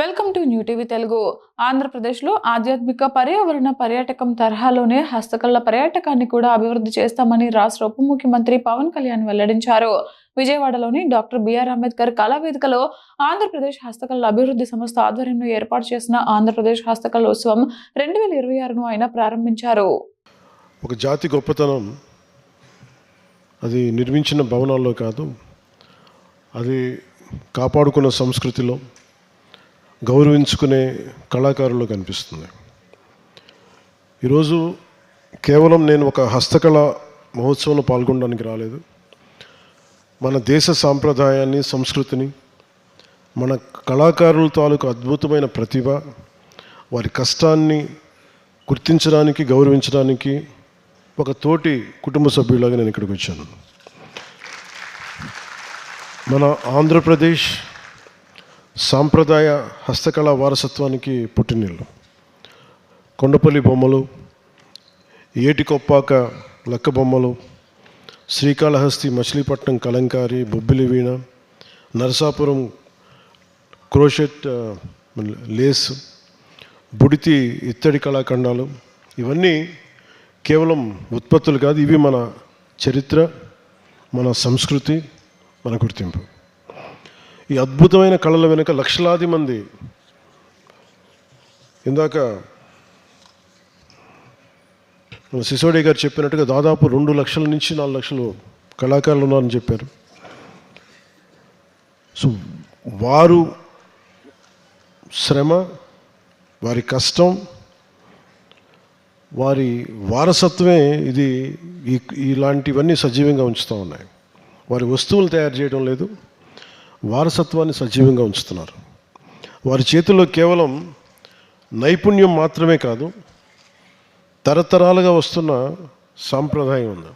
Welcome to new TV Telugu. ఆంధ్రప్రదేశ్లో ఆధ్యాత్మిక పర్యావరణ పర్యాటకం తరహాలోనే హస్తకళ పర్యాటకాన్ని కూడా అభివృద్ధి చేస్తామని రాష్ట్ర ఉప ముఖ్యమంత్రి పవన్ కళ్యాణ్ వెల్లడించారు. విజయవాడలోని డాక్టర్ బిఆర్ అంబేద్కర్ కళావేదికలో ఆంధ్రప్రదేశ్ హస్తకళ అభివృద్ధి సంస్థ ఆధ్వర్యంలో ఏర్పాటు చేసిన ఆంధ్రప్రదేశ్ హస్తకళ ఉత్సవం 2026ను ఆయన ప్రారంభించారు. ఒక జాతి గొప్పతనం అది నిర్మించిన భవనాల్లో కాదు, అది కాపాడుకున్న సంస్కృతిలో గౌరవించుకునే కళాకారుల్లో కనిపిస్తుంది. ఈరోజు కేవలం నేను ఒక హస్తకళ మహోత్సవంలో పాల్గొనడానికి రాలేదు. మన దేశ సాంప్రదాయాన్ని, సంస్కృతిని, మన కళాకారుల తాలూకు అద్భుతమైన ప్రతిభ, వారి కష్టాన్ని గుర్తించడానికి, గౌరవించడానికి ఒక తోటి కుటుంబ సభ్యులాగా నేను ఇక్కడికి వచ్చాను. మన ఆంధ్రప్రదేశ్ సాంప్రదాయ హస్తకళా వారసత్వానికి పుట్టినిల్లు. కొండపల్లి బొమ్మలు, ఏటికొప్పాక లక్క బొమ్మలు, శ్రీకాళహస్తి మచిలీపట్నం కలంకారి, బొబ్బిలి వీణ, నరసాపురం క్రోషెట్ లేస్, బుడితి ఇత్తడి కళాఖండాలు, ఇవన్నీ కేవలం ఉత్పత్తులు కాదు, ఇవి మన చరిత్ర, మన సంస్కృతి, మన గుర్తింపు. ఈ అద్భుతమైన కళల వెనుక లక్షలాది మంది, ఇందాక సిసోడి గారు చెప్పినట్టుగా దాదాపు 2 లక్షల నుంచి 4 లక్షలు కళాకారులు ఉన్నారని చెప్పారు. సో వారు శ్రమ, వారి కష్టం, వారి వారసత్వమే ఇది ఇలాంటివన్నీ సజీవంగా ఉంచుతూ ఉన్నాయి. వారి వస్తువులు తయారు చేయడం లేదు, వారసత్వాన్ని సజీవంగా ఉంచుతున్నారు. వారి చేతుల్లో కేవలం నైపుణ్యం మాత్రమే కాదు, తరతరాలుగా వస్తున్న సాంప్రదాయం ఉంది.